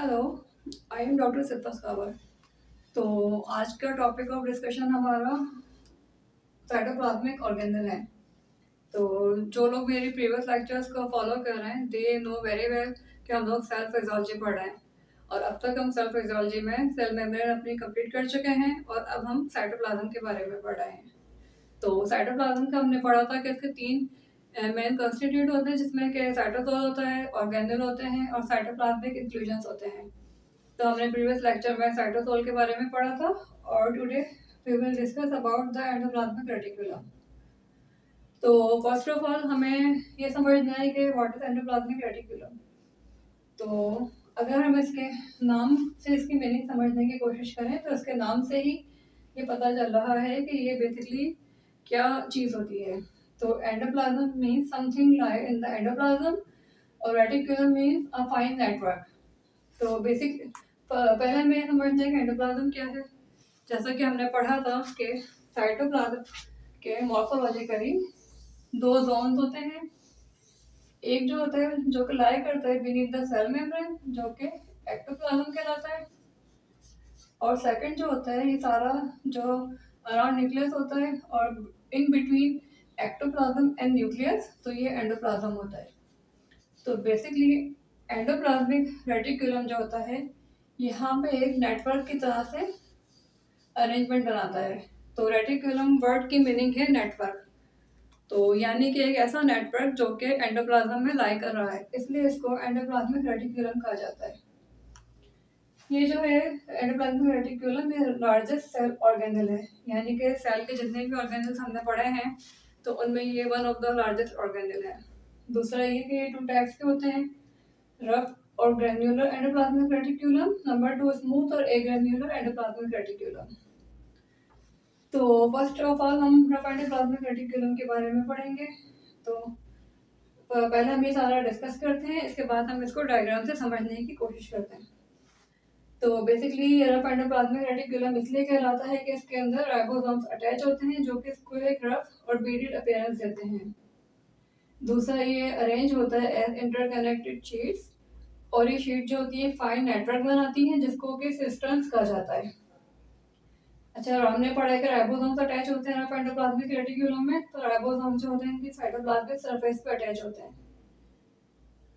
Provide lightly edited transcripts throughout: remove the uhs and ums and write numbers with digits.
Hello, I am doctor Sippa Kawar. तो आज का टॉपिक ऑफ डिस्कशन हमारा साइटोप्लाज्मिक ऑर्गेनेल है। तो जो लोग मेरी प्रीवियस लेक्चर्स को फॉलो कर रहे हैं दे नो वेरी वेल कि हम लोग सेल फिजियोलॉजी पढ़ रहे हैं और अब तक हम सेल फिजियोलॉजी में सेल मेम्ब्रेन अपनी कंप्लीट कर चुके हैं और अब हम साइटोप्लाज्म के बारे में पढ़ रहे हैं। तो साइटोप्लाज्म का हमने पढ़ा था कि इसके तीन मेन कंस्टिट्यूट होते हैं, जिसमें कि साइटोसोल होता है, ऑर्गेनेल होते हैं और साइटोप्लाज्मिक इंक्लूजन्स होते हैं। तो हमने प्रीवियस लेक्चर में साइटोसोल के बारे में पढ़ा था और today we will discuss about the endoplasmic reticulum. तो फर्स्ट ऑफ ऑल हमें ये समझना है कि व्हाट इज एंडोप्लाज्मिक रेटिकुलम। तो अगर हम इसके नाम से इसकी मीनिंग समझने की कोशिश करें तो इसके नाम से ही ये पता चल रहा है कि ये बेसिकली क्या चीज़ होती है। तो endoplasm means something lie in the endoplasm और reticulum means a fine network. तो बेसिक पहले हमें समझना है कि एंडोप्लाज्म क्या है। जैसा कि हमने पढ़ा था कि साइटोप्लाज्म के मॉर्फोलॉजिकली दो जोन्स होते हैं। एक जो होता है जो कि लाई करता है बीनीथ द सेल मेम्ब्रेन, जो कि एक्टोप्लाज्म कहलाता है। और सेकंड जो होता है ये सारा जो अराउंड न्यूक्लियस होता है और in between ectoplasm and nucleus, तो ये एंडोप्लाज्म होता है। तो बेसिकली एंडोप्लाज्मिक रेटिकुलम जो होता है यहाँ पे एक नेटवर्क की तरह से अरेंजमेंट बनाता है। तो रेटिकुलम वर्ड की मीनिंग है नेटवर्क। तो यानी कि एक ऐसा नेटवर्क जो कि एंडोप्लाज्म में लाई कर रहा है, इसलिए इसको एंडोप्लाज्मिक रेटिकुलम कहा जाता है। ये जो है एंडोप्लाज्मिक रेटिकुलम ये लार्जेस्ट सेल ऑर्गेनेल है, यानी कि सेल के जितने भी ऑर्गेनल्स हमने पढ़े हैं तो उनमें ये one of the largest organelle है। दूसरा ये कि ये टू टाइप्स के होते हैं, रफ और granular endoplasmic reticulum, number 2 smooth और एग्रेन्युलर एंडोप्लाज्मिक रेटिकुलम। तो फर्स्ट ऑफ ऑल हम रफ एंडोप्लाज्मिक रेटिकुलम के बारे में पढ़ेंगे। तो पहले हम ये सारा डिस्कस करते हैं, इसके बाद हम इसको डायग्राम से समझने की कोशिश करते हैं। तो बेसिकली रफ एंडोप्लाज्मिक रेटिकुलम इसलिए कहलाता है कि इसके अंदर राइबोसोम्स अटैच होते हैं जो कि इसको एक रफ और बीडेड अपीयरेंस देते हैं। दूसरा ये अरेंज होता है एज इंटरकनेक्टेड शीट्स और ये शीट जो होती है फाइन नेटवर्क बनाती है जिसको कि सिस्टम्स कहा जाता है। अच्छा, और हमने पढ़ा है कि राइबोसोम्स अटैच होते हैं रफ एंडोप्लाज्मिक रेटिकुलम में। तो राइबोसोम्स जो होते हैं इनकी साइटोप्लाज्मिक सरफेस पे अटैच होते हैं।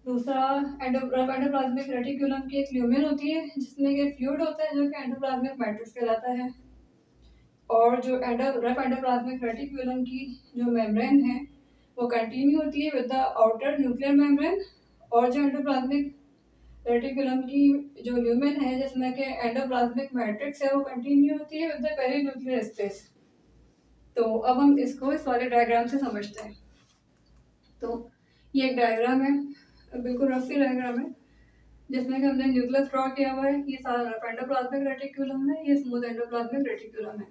दूसरा रफ एंडोप्लाज्मिक रेटिकुलम की एक ल्यूमेन होती है जिसमें कि फ्लूइड होता है जो कि एंडोप्लाज्मिक मैट्रिक्स कहलाता है। और जो रफ एंडोप्लाज्मिक रेटिकुलम की जो मेम्ब्रेन है वो कंटिन्यू होती है with the outer nuclear membrane. और जो एंडोप्लाज्मिक रेटिकुलम की जो ल्यूमेन है जिसमें कि एंडोप्लाज्मिक मैट्रिक्स है वो कंटिन्यू होती है विद द पेरीन्यूक्लियर स्पेस। तो अब हम इसको इस वाले डायग्राम से समझते हैं। तो ये एक डायग्राम है, बिल्कुल रफ सी डायग्राम है जिसमें कि हमने न्यूक्लियस ड्रॉ किया हुआ है। ये सारा रफ एंडोप्लाज्मिक रेटिकुलम है, ये स्मूथ एंडोप्लाज्मिक रेटिकुलम है।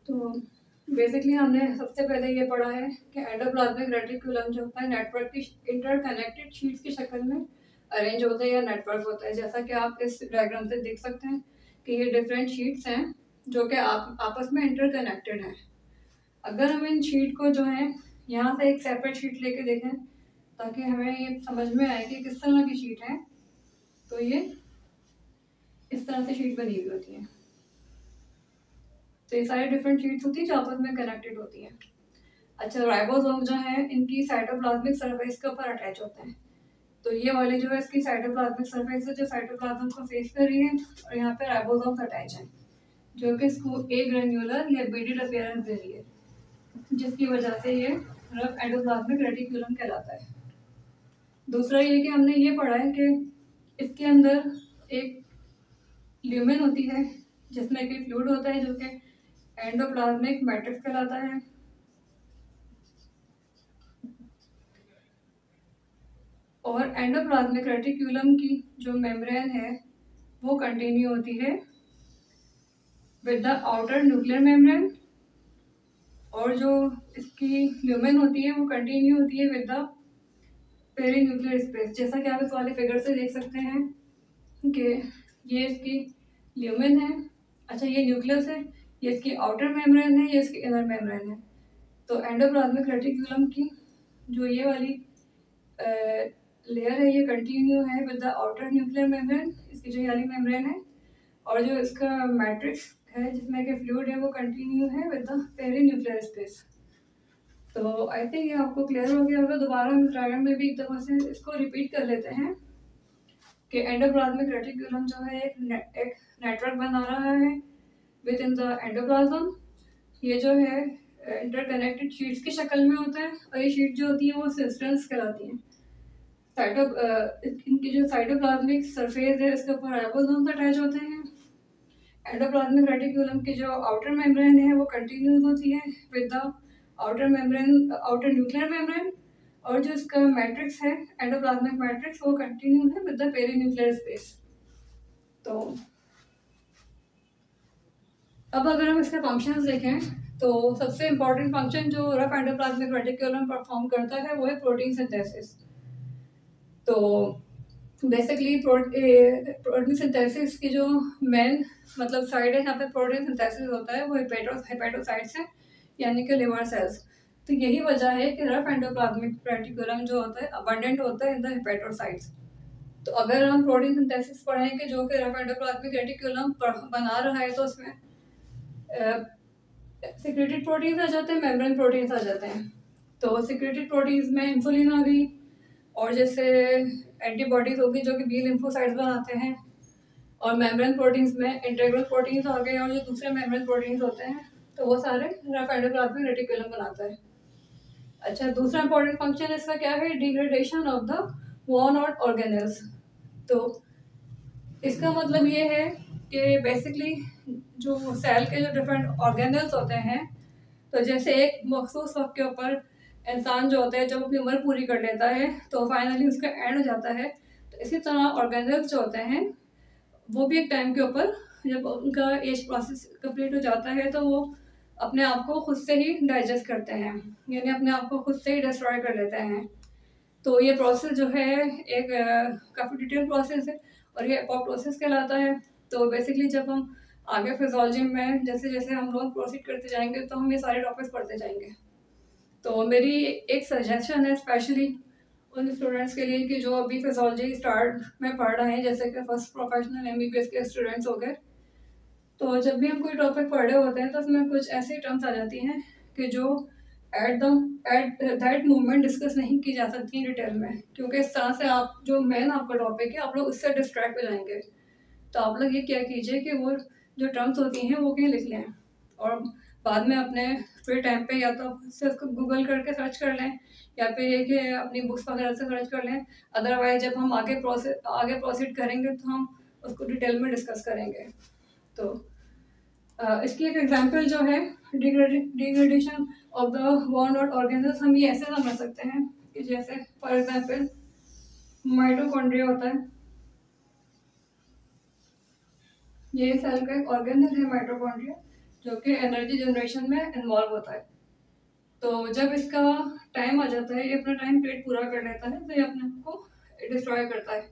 तो बेसिकली हमने सबसे पहले ये पढ़ा है कि एंडोप्लाज्मिक रेटिकुलम जो होता है नेटवर्क की इंटरकनेक्टेड शीट्स की शक्ल में अरेंज होता है या नेटवर्क होता है। जैसा कि आप इस डायग्राम से देख सकते हैं कि ये डिफरेंट शीट्स हैं जो कि आप आपस में इंटरकनेक्टेड हैं। अगर हम इन शीट को जो है यहाँ से एक सेपरेट शीट लेके देखें ताकि हमें ये समझ में आए कि किस तरह की शीट है, तो ये इस तरह से शीट बनी हुई होती है। तो ये सारी डिफरेंट शीट्स होती है जो आपस में कनेक्टेड होती हैं। अच्छा, राइबोसोम जो है इनकी साइटोप्लाज्मिक सरफेस के ऊपर अटैच होते हैं। तो ये वाली जो है इसकी साइटोप्लाज्मिक सरफेस है जो साइटोप्लाज्म को फेस कर रही है और यहाँ पे राइबोसोम्स अटैच हैं जो कि इसको ए ग्रेन्युलर या बीडेड अपीयरेंस दे रही है, जिसकी वजह से ये रफ एंडोप्लाज्मिक रेटिकुलम कहलाता है। दूसरा ये कि हमने ये पढ़ा है कि इसके अंदर एक ल्यूमेन होती है जिसमें कि फ्लूइड होता है जो कि एंडोप्लाज्मिक मैट्रिक्स कहलाता है। और एंडोप्लाज्मिक रेटिकुलम की जो मेम्ब्रेन है वो कंटिन्यू होती है with the outer nuclear membrane. और जो इसकी ल्यूमेन होती है वो कंटिन्यू होती है विद द पेरीन्यूक्लियर स्पेस। जैसा कि आप इस वाले फिगर से देख सकते हैं कि ये इसकी ल्यूमेन है, अच्छा ये न्यूक्लियस है, ये इसकी आउटर मेम्ब्रेन है, ये इसकी इनर मेम्ब्रेन है। तो एंडोप्लाज्मिक रेटिकुलम की जो ये वाली लेयर है ये कंटिन्यू है with the outer nuclear membrane, इसकी जो येली मेम्ब्रेन है, और जो इसका मैट्रिक्स है जिसमें कि फ्लूइड है वो कंटिन्यू है with the perinuclear space. तो आई थिंक ये आपको क्लियर हो गया होगा। दोबारा हम इस डायग्राम में भी एक दफ़ा से इसको रिपीट कर लेते हैं कि एंडोप्लाज्मिक रेटिकुलम जो है एक नेटवर्क बना रहा है विद इन द एंडोप्लाज्म। ये जो है इंटरकनेक्टेड शीट्स की शक्ल में होता है, और ये शीट जो होती है वो सिस्टर्स कहलाती हैं। इनकी जो साइटोप्लाज्मिक सरफेस है इसके ऊपर राइबोसोम्स अटैच होते हैं। एंडोप्लाज्मिक रेटिकुलम की जो आउटर मेम्ब्रेन है वो कंटिन्यूस होती है with the outer membrane, outer nuclear membrane, और जो इसका मैट्रिक्स है एंडोप्लाज्मिक मैट्रिक्स वो कंटिन्यू है with the perinuclear space. तो अब अगर हम इसके फंक्शंस देखें तो सबसे इम्पॉर्टेंट फंक्शन जो रफ एंडोप्लाज्मिक रेटिकुलम परफॉर्म करता है वो है प्रोटीन सिंथेसिस। तो बेसिकली प्रोटीन सिंथेसिस की जो मेन मतलब साइड है यहाँ पे प्रोटीन सिंथेसिस होता है वो हेपेटोसाइट्स है, यानी कि लिवर सेल्स। तो यही वजह है कि रफ एंडोप्लाज्मिक रेटिकुलम जो होता है अबंडेंट होता है इन द हेपेटोसाइट्स। तो अगर हम प्रोटीन सिंथेसिस पढ़ें कि जो कि रफ एंडोप्लाज्मिक रेटिकुलम बना रहा है तो उसमें सिक्रेटेड प्रोटीन्स आ जाते हैं, मेम्ब्रेन प्रोटीन्स आ जाते हैं। तो सिक्रेटेड प्रोटीन्स में इंसुलिन आ गई, और जैसे एंटीबॉडीज होगी जो कि बी लिम्फोसाइट्स बनाते हैं, और मेम्ब्रेन प्रोटीन्स में इंटीग्रल प्रोटीन्स आ गए, और जो दूसरे मेम्ब्रेन प्रोटीन्स होते हैं तो वो सारे रफ एंडोप्लाज्मिक रेटिकुलम बनाता है। अच्छा, दूसरा इंपॉर्टेंट फंक्शन इसका क्या है? Degradation of the worn out organelles. तो इसका मतलब ये है कि बेसिकली जो सेल के जो डिफरेंट ऑर्गेनल्स होते हैं, तो जैसे एक मखसूस वक्त के ऊपर इंसान जो होता है जब अपनी उम्र पूरी कर लेता है तो फाइनली उसका एंड हो जाता है, तो इसी तरह ऑर्गेनल्स जो होते हैं वो भी एक टाइम के ऊपर जब उनका एज प्रोसेस कंप्लीट हो जाता है तो वो अपने आप को खुद से ही डाइजेस्ट करते हैं, यानी अपने आप को खुद से ही डिस्ट्रॉय कर लेते हैं। तो ये प्रोसेस जो है एक काफ़ी डिटेल प्रोसेस है, और ये एपोप्टोसिस कहलाता है। तो बेसिकली जब हम आगे फिजियोलॉजी में जैसे जैसे हम लोग प्रोसीड करते जाएंगे तो हम ये सारे टॉपिक्स पढ़ते जाएंगे। तो मेरी एक सजेशन है स्पेशली उन स्टूडेंट्स के लिए कि जो अभी फिजियोलॉजी स्टार्ट में पढ़ रहे हैं, जैसे कि फर्स्ट प्रोफेशनल एमबीबीएस के स्टूडेंट्स हो गए। तो जब भी हम कोई टॉपिक पढ़ रहे होते हैं तो उसमें कुछ ऐसी टर्म्स आ जाती हैं कि जो एट दैट मोमेंट डिस्कस नहीं की जा सकती डिटेल में, क्योंकि इस तरह से आप जो मेन आपका टॉपिक है आप लोग उससे डिस्ट्रैक्ट हो जाएंगे। तो आप लोग ये क्या कीजिए कि वो जो टर्म्स होती हैं वो कहीं लिख लें, और बाद में अपने फ्री टाइम पे या तो उससे उसको गूगल करके सर्च कर लें, या फिर ये कि अपनी बुक्स वगैरह से सर्च कर लें। अदरवाइज जब हम आगे प्रोसीड करेंगे तो हम उसको डिटेल में डिस्कस करेंगे। तो इसकी एक एग्जांपल जो है degradation of the worn out organelles, हम ये ऐसे समझ सकते हैं कि जैसे फॉर एग्जांपल माइटोकॉन्ड्रिया होता है, ये सेल का एक ऑर्गेनल है माइटोकॉन्ड्रिया, जो कि एनर्जी जनरेशन में इन्वॉल्व होता है। तो जब इसका टाइम आ जाता है, ये अपना टाइम पीरियड पूरा कर लेता है, तो ये अपने आप को डिस्ट्रॉय करता है,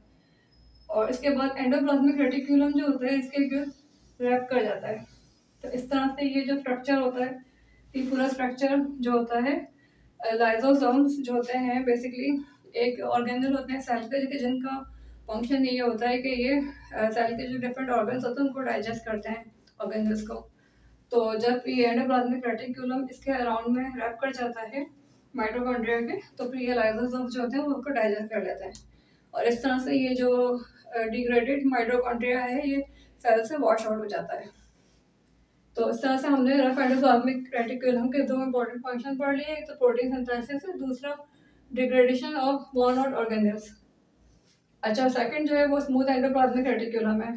और इसके बाद एंडोप्लाज्मिक रेटिकुलम जो होता है इसके गिर्द रैप कर जाता है। तो इस तरह से ये जो स्ट्रक्चर होता है, ये पूरा स्ट्रक्चर जो होता है, लाइजोसोम्स जो होते हैं बेसिकली एक ऑर्गेनल होते हैं सेल के, जिनका फंक्शन ये होता है कि ये सेल के जो डिफरेंट ऑर्गन्स होते हैं उनको डाइजेस्ट करते हैं ऑर्गेनल्स को। तो जब ये एंडोप्लाज्मिक रेटिकुलम इसके अराउंड में रैप कर जाता है माइटोकॉन्ड्रिया के, तो फिर ये लाइजोसोम्स जो होते हैं वो उसको डाइजेस्ट कर लेते हैं, और इस तरह से ये जो डिग्रेडेड माइटोकॉन्ड्रिया है ये सेल से वॉश आउट हो जाता है। तो इस तरह से हमने रफ एंडोप्लाज्मिक रेटिकुलम के दो इंपॉर्टेंट फंक्शन पढ़ लिए, एक तो प्रोटीन सिंथेसिस है, दूसरा degradation of worn out organelles. अच्छा, सेकंड जो है वो स्मूथ एंडोप्लाज्मिक रेटिकुलम है।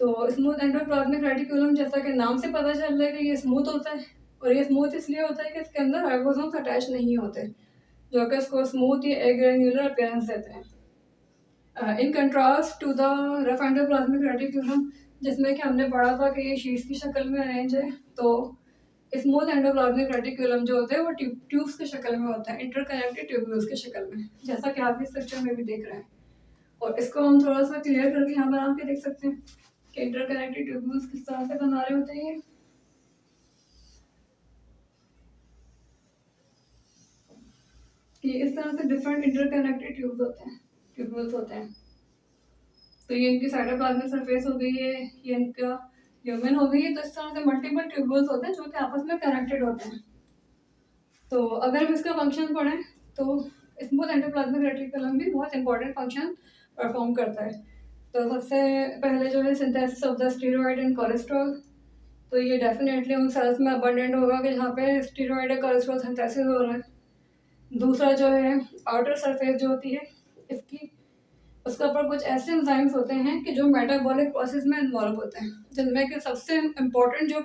तो स्मूथ एंडोप्लाज्मिक रेटिकुलम जैसा कि नाम से पता चल रहा है कि ये स्मूथ होता है, और ये स्मूथ इसलिए होता है कि इसके अंदर राइबोसोम्स अटैच नहीं होते, जो कि इसको स्मूथ या एग्रेन्युलर अपीयरेंस देते हैं। In contrast to the rough endoplasmic reticulum, जिसमें कि हमने पढ़ा था कि ये शीट्स की शक्ल में अरेंज है, तो स्मूथ एंडोप्लाज्मिक रेटिकुलम जो होते हैं वो ट्यूब्स की शक्ल में होता है, इंटरकनेक्टेड ट्यूब्यूल्स की शक्ल में, जैसा कि आप इस पिक्चर में भी देख रहे हैं। और इसको हम थोड़ा सा क्लियर करके यहाँ बना के देख सकते हैं कि इंटरकनेक्टेड ट्यूब्यूल्स किस तरह से बना रहे होते हैं। कि इस तरह से डिफरेंट इंटरकनेक्टेड ट्यूब्यूल्स होते हैं। तो ये इनकी साइटोप्लाज्मिक सरफेस हो गई है, ये इनका ल्यूमेन हो गई है। तो इस तरह से मल्टीपल ट्यूब्यूल्स होते हैं जो कि आपस में कनेक्टेड होते हैं। तो अगर हम इसका फंक्शन पढ़ें तो स्मूथ एंडोप्लाज्मिक रेटिकुलम भी बहुत इंपॉर्टेंट फंक्शन परफॉर्म करता है। तो सबसे पहले जो है synthesis of the steroid and cholesterol. तो ये डेफिनेटली उन सेल्स में अबंडेंट होगा कि जहाँ पे स्टेरॉइड और कोलेस्ट्रॉल सिंथेसिस हो रहा है। दूसरा जो है आउटर सरफेस जो होती है इसकी, उसके ऊपर कुछ ऐसे एंजाइम्स होते हैं कि जो मेटाबॉलिक प्रोसेस में इन्वॉल्व होते हैं, जिनमें कि सबसे इम्पोर्टेंट जो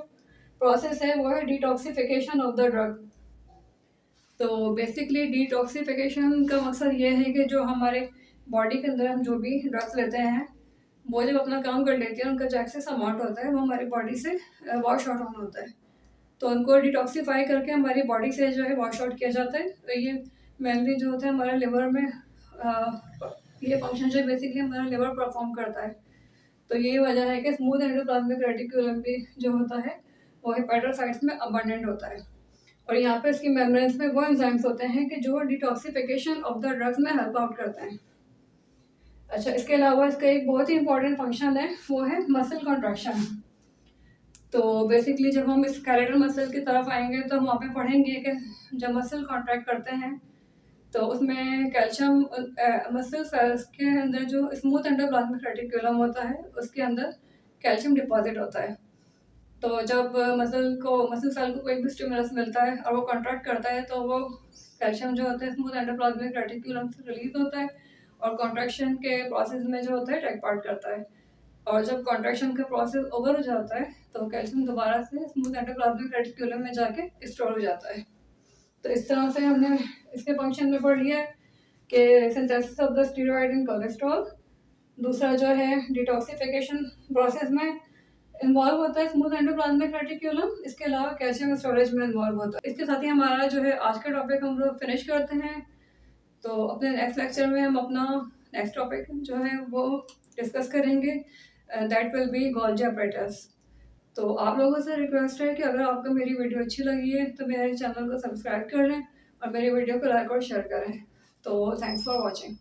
प्रोसेस है वो है डिटॉक्सिफिकेशन ऑफ द ड्रग। तो बेसिकली डिटॉक्सिफिकेशन का मकसद ये है कि जो हमारे बॉडी के अंदर हम जो भी ड्रग्स लेते हैं वो जब अपना काम कर लेती है, उनका जो एक्सेस अमाउंट होता है वो हमारी बॉडी से वॉश आउट होना होता है। तो उनको डिटॉक्सीफाई करके हमारी बॉडी से जो है वॉश आउट किया जाता है। तो ये मेनली जो होता है हमारे लिवर में ये फंक्शन जो बेसिकली हमारा लिवर परफॉर्म करता है। तो यही वजह है कि स्मूथ एंडोप्लाज्मिक रेटिकुलम भी जो होता है वो हेपेटोसाइट्स में अबंडेंट होता है। और यहाँ पे इसकी मेम्ब्रेन्स में वो एंजाइम्स होते हैं कि जो डिटॉक्सिफिकेशन ऑफ द ड्रग्स में हेल्प आउट करते हैं। अच्छा, इसके अलावा इसका एक बहुत ही इंपॉर्टेंट फंक्शन है, वो है मसल कॉन्ट्रैक्शन। तो बेसिकली जब हम इस स्केलेटल मसल की तरफ आएंगे तो हम वहाँ पे पढ़ेंगे कि जब मसल कॉन्ट्रैक्ट करते हैं तो उसमें कैल्शियम मसल सेल्स के अंदर जो स्मूथ एंडोप्लाज्मिक रेटिकुलम होता है उसके अंदर कैल्शियम डिपॉजिट होता है। तो जब मसल सेल को कोई भी स्टिमुलस मिलता है और वो कॉन्ट्रैक्ट करता है तो वो कैल्शियम जो होता है स्मूथ एंडोप्लाज्मिक रेटिकुलम से रिलीज होता है और कॉन्ट्रैक्शन के प्रोसेस में जो होता है टेक पार्ट करता है। और जब कॉन्ट्रैक्शन का प्रोसेस ओवर हो जाता है तो कैल्शियम दोबारा से स्मूथ एंडोप्लाज्मिक रेटिकुलम में जाके स्टोर हो जाता है। तो इस तरह से हमने इसके फंक्शन में पढ़ लिया है कि synthesis of the steroid and cholesterol, दूसरा जो है डिटॉक्सिफिकेशन प्रोसेस में इन्वॉल्व होता है स्मूथ एंडोप्लाज्मिक रेटिकुलम, इसके अलावा कैल्शियम स्टोरेज में इन्वॉल्व होता है। इसके साथ ही हमारा जो है आज का टॉपिक हम लोग फिनिश करते हैं। तो अपने नेक्स्ट लेक्चर में हम अपना नेक्स्ट टॉपिक जो है वो डिस्कस करेंगे, that will be Golgi apparatus। तो आप लोगों से रिक्वेस्ट है कि अगर आपको मेरी वीडियो अच्छी लगी है तो मेरे चैनल को सब्सक्राइब कर लें और मेरी वीडियो को लाइक और शेयर करें। तो थैंक्स फॉर वॉचिंग।